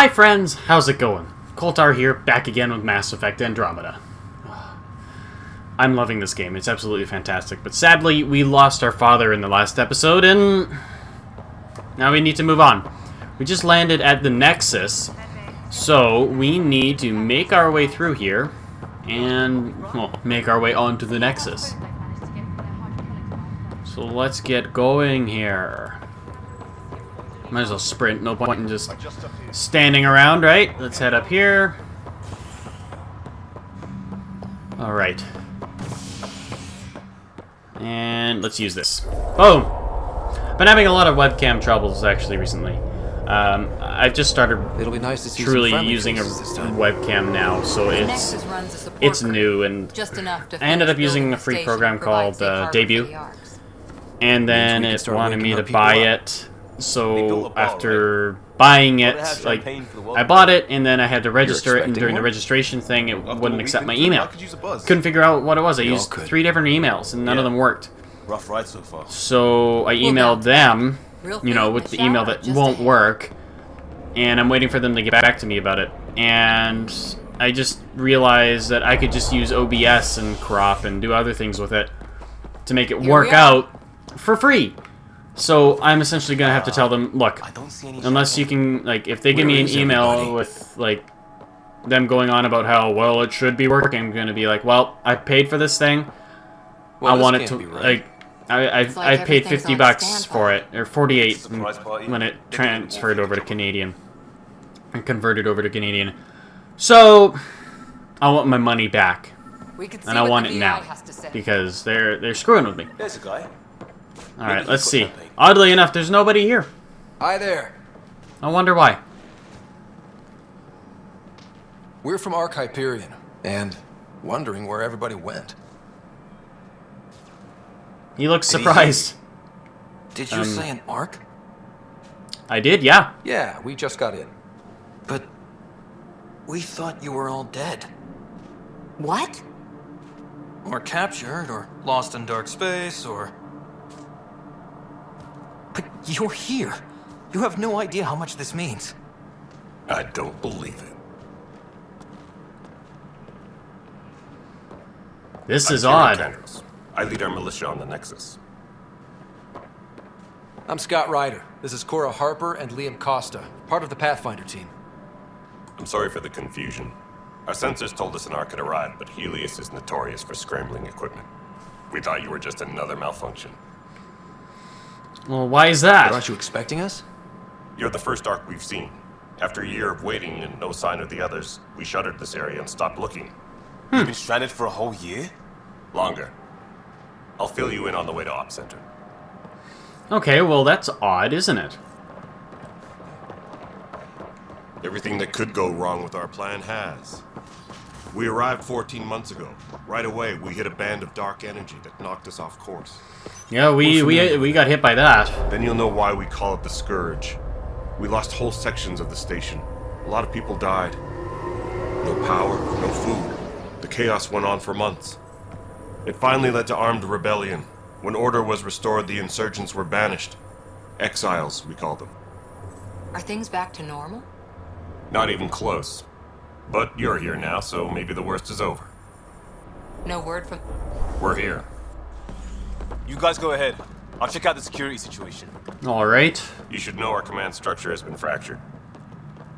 Hi friends, how's it going? Coltar here, back again with Mass Effect Andromeda. I'm loving this game, it's absolutely fantastic, but sadly we lost our father in the last episode and now we need to move on. We just landed at the Nexus, so we need to make our way through here and, well, make our way onto the Nexus. So let's get going here. Might as well sprint, no point in just standing around, right? Let's head up here. Alright. And let's use this. Boom! Been having a lot of webcam troubles actually recently. I've just started truly using a webcam now, so it's new, and I ended up using a free program called Debut, and then it wanted me to buy it. So after buying it, like, I bought it and then I had to register it, and during the registration thing it wouldn't accept my email. Couldn't figure out what it was. I used 3 different emails and none of them worked. Rough ride so far. So I emailed them, you know, with the email that won't work, and I'm waiting for them to get back to me about it. And I just realized that I could just use OBS and crop and do other things with it to make it work out for free. So I'm essentially gonna have to tell them, look, unless you can, like, if they give me an email with, like, them going on about how, well, it should be working, I'm gonna be like, well, I paid for this thing. I want it to, like, I paid $50 for it, or 48 when it transferred over to Canadian, and converted over to Canadian. So I want my money back, and I want it now because they're screwing with me. There's a guy. Alright, let's see. Oddly enough, there's nobody here. Hi there. I wonder why. We're from Ark Hyperion, and wondering where everybody went. He looks surprised. Did you say an Ark? I did, yeah. Yeah, we just got in. But we thought you were all dead. What? Or captured, or lost in dark space, or... But you're here. You have no idea how much this means. I don't believe it. This is odd. I lead our militia on the Nexus. I'm Scott Ryder. This is Cora Harper and Liam Costa, part of the Pathfinder team. I'm sorry for the confusion. Our sensors told us an Ark had arrived, but Helios is notorious for scrambling equipment. We thought you were just another malfunction. Well, why is that? But aren't you expecting us? You're the first Ark we've seen. After a year of waiting and no sign of the others, we shuttered this area and stopped looking. You've been stranded for a whole year? Longer. I'll fill you in on the way to Op Center. Okay, well that's odd, isn't it? Everything that could go wrong with our plan has. We arrived 14 months ago. Right away, we hit a band of dark energy that knocked us off course. Yeah, we got hit by that. Then you'll know why we call it the Scourge. We lost whole sections of the station. A lot of people died. No power, no food. The chaos went on for months. It finally led to armed rebellion. When order was restored, the insurgents were banished. Exiles, we call them. Are things back to normal? Not even close. But you're here now, so maybe the worst is over. No word from... We're here. You guys go ahead. I'll check out the security situation. Alright. You should know our command structure has been fractured.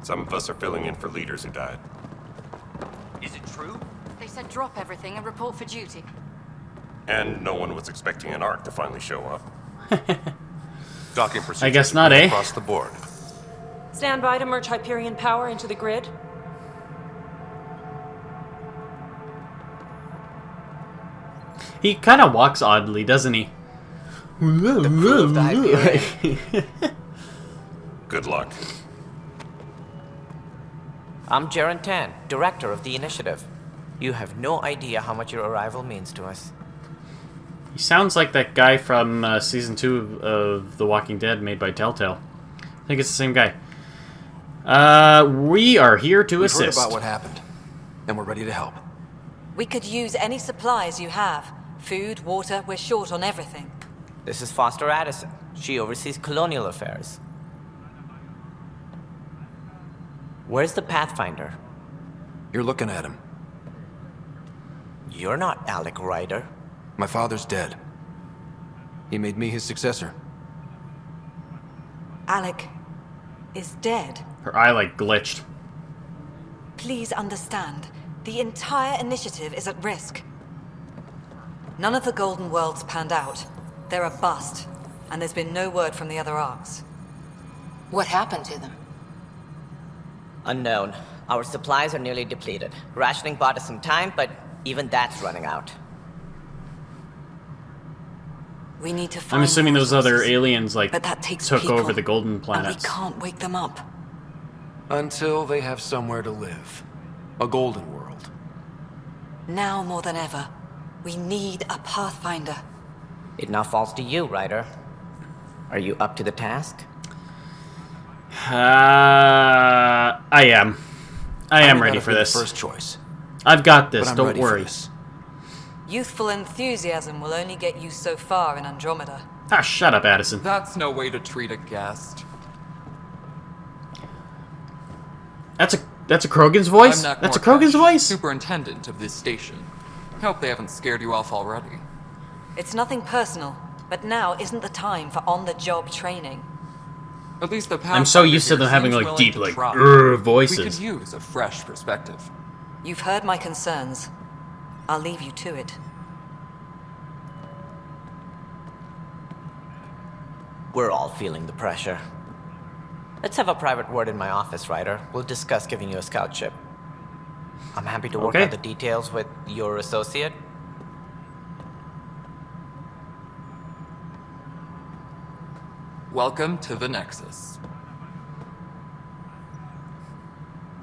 Some of us are filling in for leaders who died. Is it true? They said drop everything and report for duty. And no one was expecting an Ark to finally show up. Docking procedures I guess not, eh? across the board. Stand by to merge Hyperion power into the grid. He kind of walks oddly, doesn't he? Good luck. I'm Jaren Tan, director of the initiative. You have no idea how much your arrival means to us. He sounds like that guy from season 2 of The Walking Dead, made by Telltale. I think it's the same guy. We are here to assist. We've heard about what happened, and we're ready to help. We could use any supplies you have. Food, water, we're short on everything. This is Foster Addison. She oversees colonial affairs. Where's the Pathfinder? You're looking at him. You're not Alec Ryder. My father's dead. He made me his successor. Alec is dead. Her eye, like, glitched. Please understand, the entire initiative is at risk. None of the Golden Worlds panned out. They're a bust, and there's been no word from the other arcs. What happened to them? Unknown. Our supplies are nearly depleted. Rationing bought us some time, but even that's running out. We need to find I'm assuming more those other resources. aliens, like, But that takes took people, over the Golden and Planets. we can't wake them up. Until they have somewhere to live. A golden world. Now more than ever, we need a Pathfinder. It now falls to you, Ryder. Are you up to the task? I am. I am ready for this. First choice. I've got this, But I'm don't ready for worry. this. Youthful enthusiasm will only get you so far in Andromeda. Ah, shut up, Addison. That's no way to treat a guest. That's a Krogan's voice? I'm Nak That's a Morkesh, Krogan's voice? superintendent of this station. Hope they haven't scared you off already. It's nothing personal, but now isn't the time for on-the-job training. At least the I'm so used to them having, like, deep, like, voices. We could use a fresh perspective. You've heard my concerns. I'll leave you to it. We're all feeling the pressure. Let's have a private word in my office, Ryder. We'll discuss giving you a scout ship. I'm happy to work Okay. out the details with your associate. Welcome to the Nexus.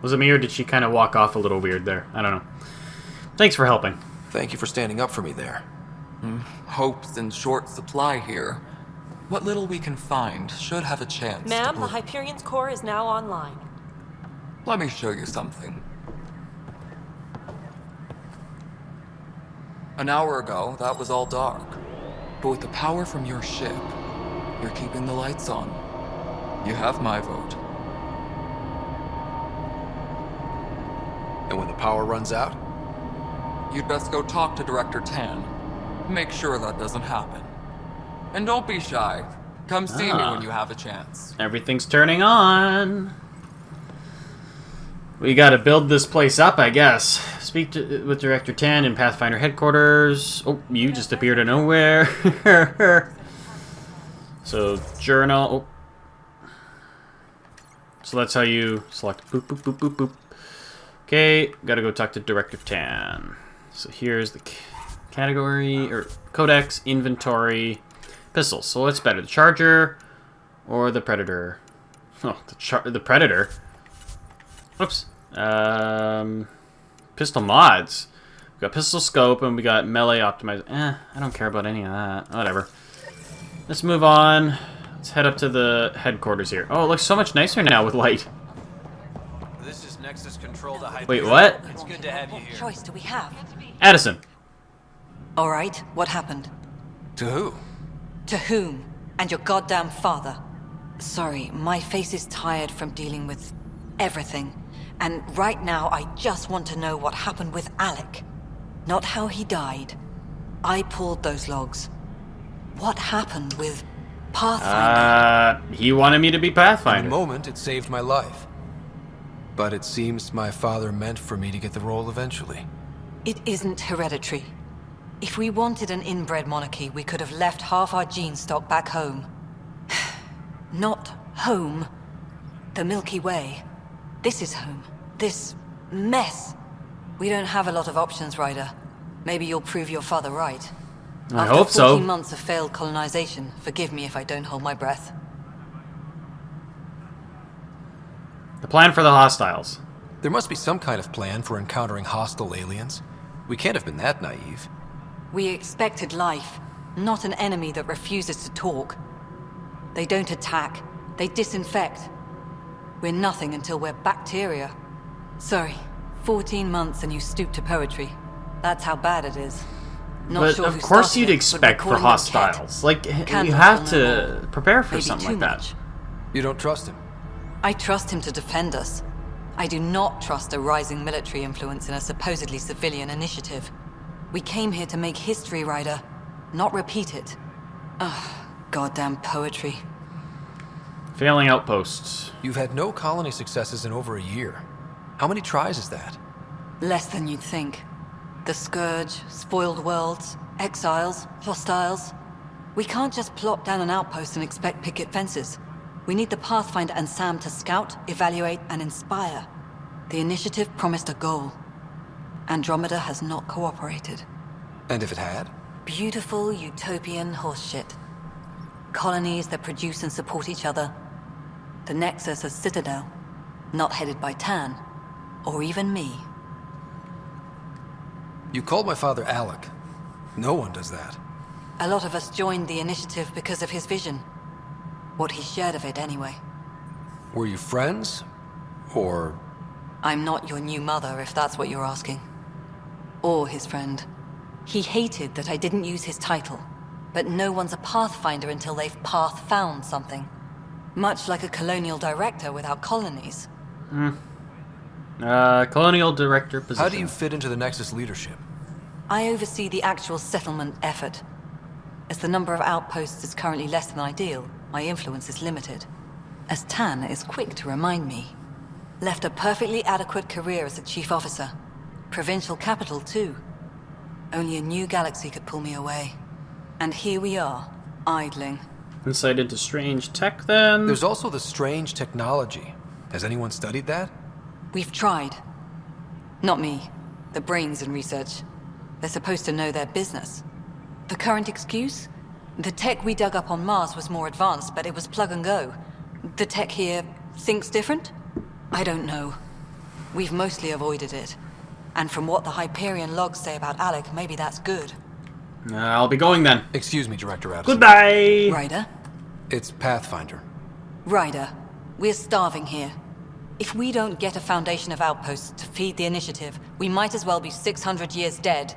Was it me, or did she kind of walk off a little weird there? I don't know. Thanks for helping. Thank you for standing up for me there. Hope's in short supply here. What little we can find should have a chance Ma'am, to... the Hyperion's core is now online. Let me show you something. An hour ago, that was all dark. But with the power from your ship, you're keeping the lights on. You have my vote. And when the power runs out? You'd best go talk to Director Tan. Make sure that doesn't happen. And don't be shy. Come see me when you have a chance. Everything's turning on. We gotta build this place up, I guess. Speak with Director Tan in Pathfinder headquarters. Oh, you just appeared out of nowhere. So, journal. Oh. So that's how you select. Boop, boop, boop, boop, boop. Okay, gotta go talk to Director Tan. So here's the category, or codex, inventory, pistols. So what's better, the Charger or the Predator? Oh, the Predator. Whoops. Pistol mods. We got pistol scope and we got melee optimized. I don't care about any of that. Whatever. Let's move on. Let's head up to the headquarters here. Oh, it looks so much nicer now with light. This is Nexus Control to Hyperion. Wait, what? It's good to have you What here. choice do we have? Addison. All right, what happened? To who? To whom? And your goddamn father. Sorry, my face is tired from dealing with everything. And right now, I just want to know what happened with Alec. Not how he died. I pulled those logs. What happened with Pathfinder? He wanted me to be In Pathfinder. the moment, it saved my life. But it seems my father meant for me to get the role eventually. It isn't hereditary. If we wanted an inbred monarchy, we could have left half our gene stock back home. Not home. The Milky Way. This is home. This mess. We don't have a lot of options, Ryder. Maybe you'll prove your father right. I After hope 14 so. months of failed colonization, forgive me if I don't hold my breath. The plan for the hostiles. There must be some kind of plan for encountering hostile aliens. We can't have been that naive. We expected life, not an enemy that refuses to talk. They don't attack, they disinfect. We're nothing until we're bacteria. Sorry, 14 months and you stoop to poetry. That's how bad it is. Not But sure of who course started you'd it, but expect we're for calling them Ket. hostiles. Like, you Candles have will to know prepare for Maybe something too like that. much. You don't trust him? I trust him to defend us. I do not trust a rising military influence in a supposedly civilian initiative. We came here to make history, Ryder, not repeat it. Ugh, goddamn poetry. Failing outposts. You've had no colony successes in over a year. How many tries is that? Less than you'd think. The Scourge, spoiled worlds, exiles, hostiles. We can't just plop down an outpost and expect picket fences. We need the Pathfinder and Sam to scout, evaluate, and inspire. The initiative promised a goal. Andromeda has not cooperated. And if it had? Beautiful utopian horseshit. Colonies that produce and support each other. The Nexus as Citadel, not headed by Tan, or even me. You called my father Alec. No one does that. A lot of us joined the initiative because of his vision. What he shared of it, anyway. Were you friends? Or... I'm not your new mother, if that's what you're asking. Or his friend. He hated that I didn't use his title. But no one's a Pathfinder until they've path-found something. Much like a colonial director without colonies. Colonial director position. How do you fit into the Nexus leadership? I oversee the actual settlement effort. As the number of outposts is currently less than ideal, my influence is limited. As Tan is quick to remind me. Left a perfectly adequate career as a chief officer. Provincial capital, too. Only a new galaxy could pull me away. And here we are, idling. Insight into strange tech, then? There's also the strange technology. Has anyone studied that? We've tried. Not me. The brains in research. They're supposed to know their business. The current excuse? The tech we dug up on Mars was more advanced, but it was plug and go. The tech here thinks different? I don't know. We've mostly avoided it. And from what the Hyperion logs say about Alec, maybe that's good. I'll be going then. Excuse me, Director Addison. Goodbye! Ryder? It's Pathfinder. Ryder, we're starving here. If we don't get a foundation of outposts to feed the initiative, we might as well be 600 years dead.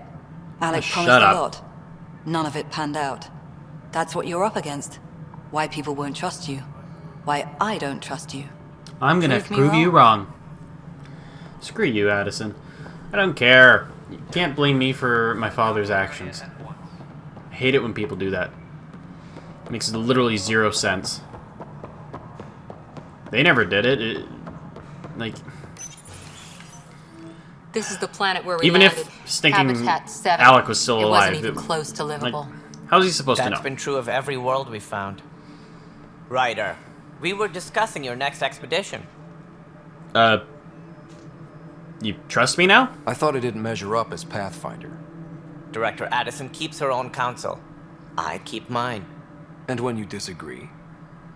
Alec promised a lot. None of it panned out. That's what you're up against. Why people won't trust you. Why I don't trust you. I'm gonna prove you wrong. Screw you, Addison. I don't care. You can't blame me for my father's actions. I hate it when people do that. It makes literally 0 sense. They never did it. Like... This is the planet where we even landed. if stinking Habitat 7. Alec was still alive, It wasn't even close to livable. Like, how's he supposed to know? That's been true of every world we found. Ryder, we were discussing your next expedition. You trust me now? I thought I didn't measure up as Pathfinder. Director Addison keeps her own counsel. I keep mine. And when you disagree?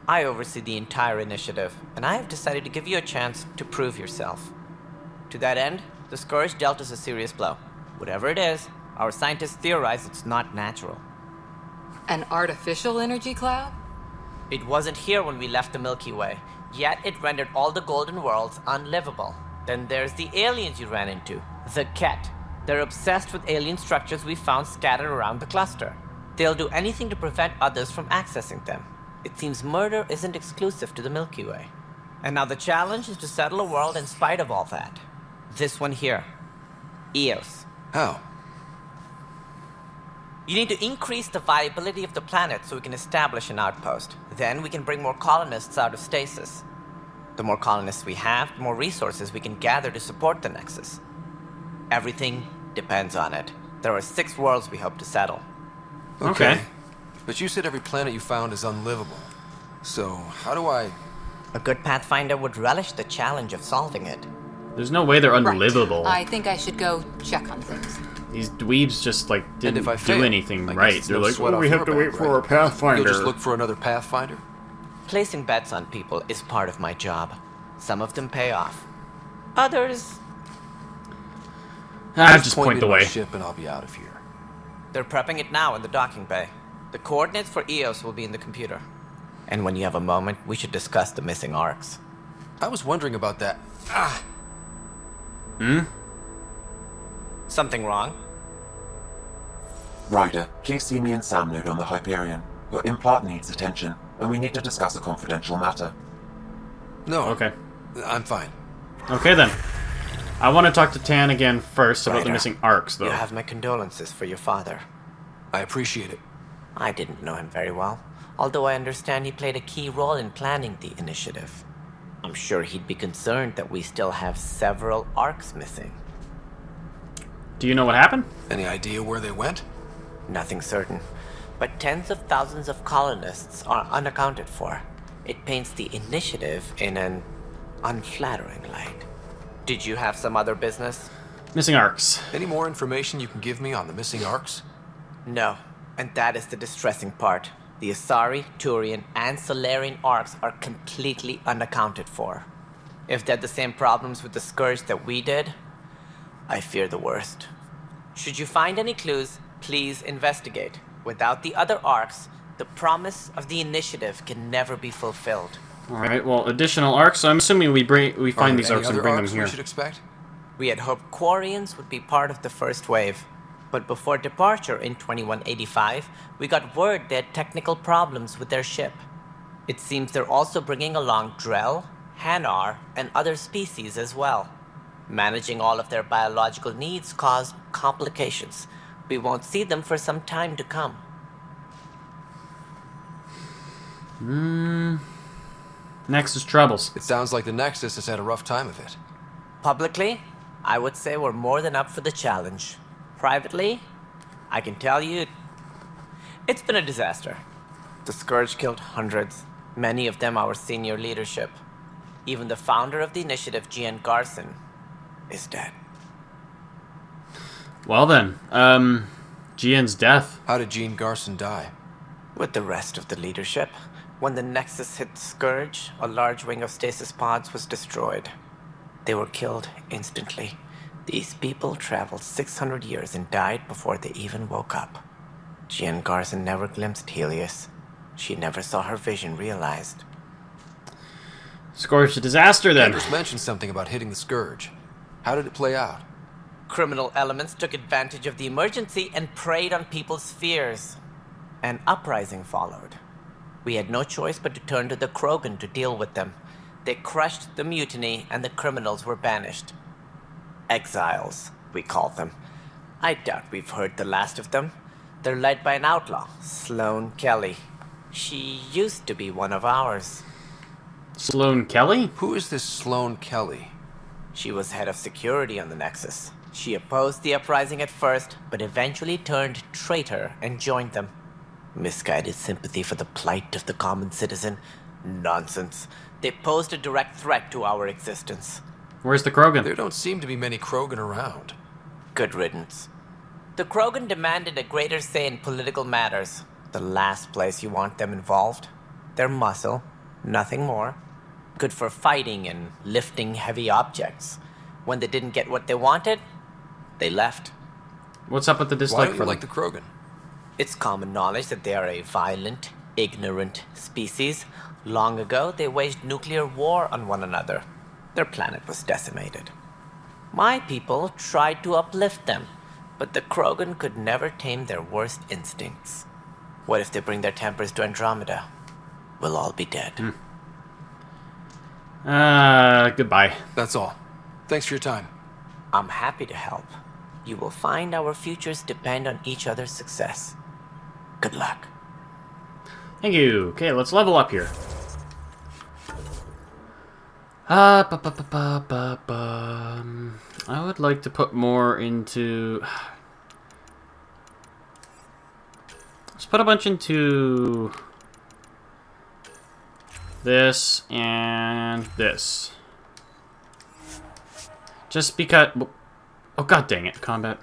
I oversee the entire initiative, and I have decided to give you a chance to prove yourself. To that end, the Scourge dealt us a serious blow. Whatever it is, our scientists theorize it's not natural. An artificial energy cloud? It wasn't here when we left the Milky Way, yet it rendered all the golden worlds unlivable. Then there's the aliens you ran into, the Ket. They're obsessed with alien structures we found scattered around the cluster. They'll do anything to prevent others from accessing them. It seems murder isn't exclusive to the Milky Way. And now the challenge is to settle a world in spite of all that. This one here. Eos. How? You need to increase the viability of the planet so we can establish an outpost. Then we can bring more colonists out of stasis. The more colonists we have, the more resources we can gather to support the Nexus. Everything depends on it. There are 6 worlds we hope to settle. Okay. But you said every planet you found is unlivable. So, how do I... A good Pathfinder would relish the challenge of solving it. There's no way they're unlivable. Right. I think I should go check on things. These dweebs just, like, didn't do anything I right. guess They're no like, sweat oh, off we have your to back, wait for right? a Pathfinder. You'll just look for another Pathfinder? Placing bets on people is part of my job. Some of them pay off. Others... Just point me the to my way. ship and I'll be out of here. They're prepping it now in the docking bay. The coordinates for Eos will be in the computer. And when you have a moment, we should discuss the missing arcs. I was wondering about that. Something wrong? Ryder, please see me and Sam node on the Hyperion. Your implant needs attention, and we need to discuss a confidential matter. No. Okay. I'm fine. Okay, then. I want to talk to Tan again first about the missing arcs, though. You have my condolences for your father. I appreciate it. I didn't know him very well, although I understand he played a key role in planning the initiative. I'm sure he'd be concerned that we still have several arcs missing. Do you know what happened? Any idea where they went? Nothing certain, but tens of thousands of colonists are unaccounted for. It paints the initiative in an unflattering light. Did you have some other business? Missing arcs. Any more information you can give me on the missing arcs? No, and that is the distressing part. The Asari, Turian, and Solarian arcs are completely unaccounted for. If they had the same problems with the Scourge that we did, I fear the worst. Should you find any clues, please investigate. Without the other arcs, the promise of the initiative can never be fulfilled. Alright, well, additional arcs, so I'm assuming we find these arcs and bring them here. We should expect? We had hoped Quarians would be part of the first wave, but before departure in 2185, we got word they had technical problems with their ship. It seems they're also bringing along Drell, Hanar, and other species as well. Managing all of their biological needs caused complications. We won't see them for some time to come. Nexus troubles. It sounds like the Nexus has had a rough time of it. Publicly, I would say we're more than up for the challenge. Privately, I can tell you, it's been a disaster. The Scourge killed hundreds, many of them our senior leadership. Even the founder of the initiative, Gian Garson, is dead. Well then, Gian's death. How did Jean Garson die? With the rest of the leadership, when the Nexus hit the Scourge, a large wing of stasis pods was destroyed. They were killed instantly. These people traveled 600 years and died before they even woke up. Gian Garson never glimpsed Helios. She never saw her vision realized. Scourge a disaster then. Anders mentioned something about hitting the Scourge. How did it play out? Criminal elements took advantage of the emergency and preyed on people's fears. An uprising followed. We had no choice but to turn to the Krogan to deal with them. They crushed the mutiny and the criminals were banished. Exiles, we call them. I doubt we've heard the last of them. They're led by an outlaw, Sloane Kelly. She used to be one of ours. Sloane Kelly? Who is this Sloane Kelly? She was head of security on the Nexus. She opposed the uprising at first, but eventually turned traitor and joined them. Misguided sympathy for the plight of the common citizen? Nonsense. They posed a direct threat to our existence. Where's the Krogan? There don't seem to be many Krogan around. Good riddance. The Krogan demanded a greater say in political matters. The last place you want them involved. They're muscle, nothing more. Good for fighting and lifting heavy objects. When they didn't get what they wanted, they left. What's up with the Why dislike don't for you them? like the Krogan? It's common knowledge that they are a violent, ignorant species. Long ago, they waged nuclear war on one another. Their planet was decimated. My people tried to uplift them, but the Krogan could never tame their worst instincts. What if they bring their tempers to Andromeda? We'll all be dead. Goodbye. That's all. Thanks for your time. I'm happy to help. You will find our futures depend on each other's success. Good luck. Thank you. Okay, let's level up here. I would like to put more into... Let's put a bunch into... this and this. Just because... Oh, god dang it. Combat.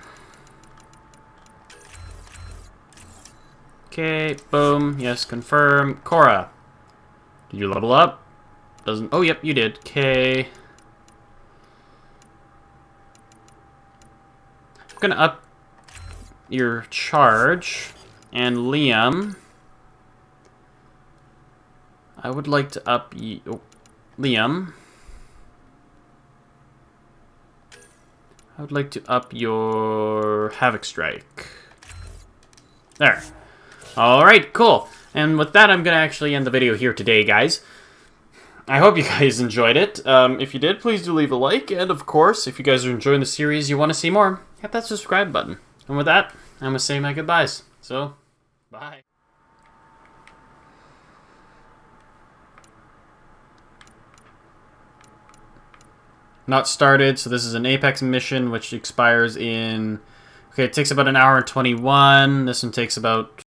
Okay, boom. Yes, confirm. Cora. Did you level up? Doesn't... Oh, yep, you did. Okay. I'm gonna up your charge. And Liam. I would like to up Liam. I would like to up your Havoc Strike. There. Alright, cool. And with that, I'm going to actually end the video here today, guys. I hope you guys enjoyed it. If you did, please do leave a like. And of course, if you guys are enjoying the series, you want to see more, hit that subscribe button. And with that, I'm going to say my goodbyes. So, bye. Not started, so this is an Apex mission, which expires in... Okay, it takes about an hour and 21. This one takes about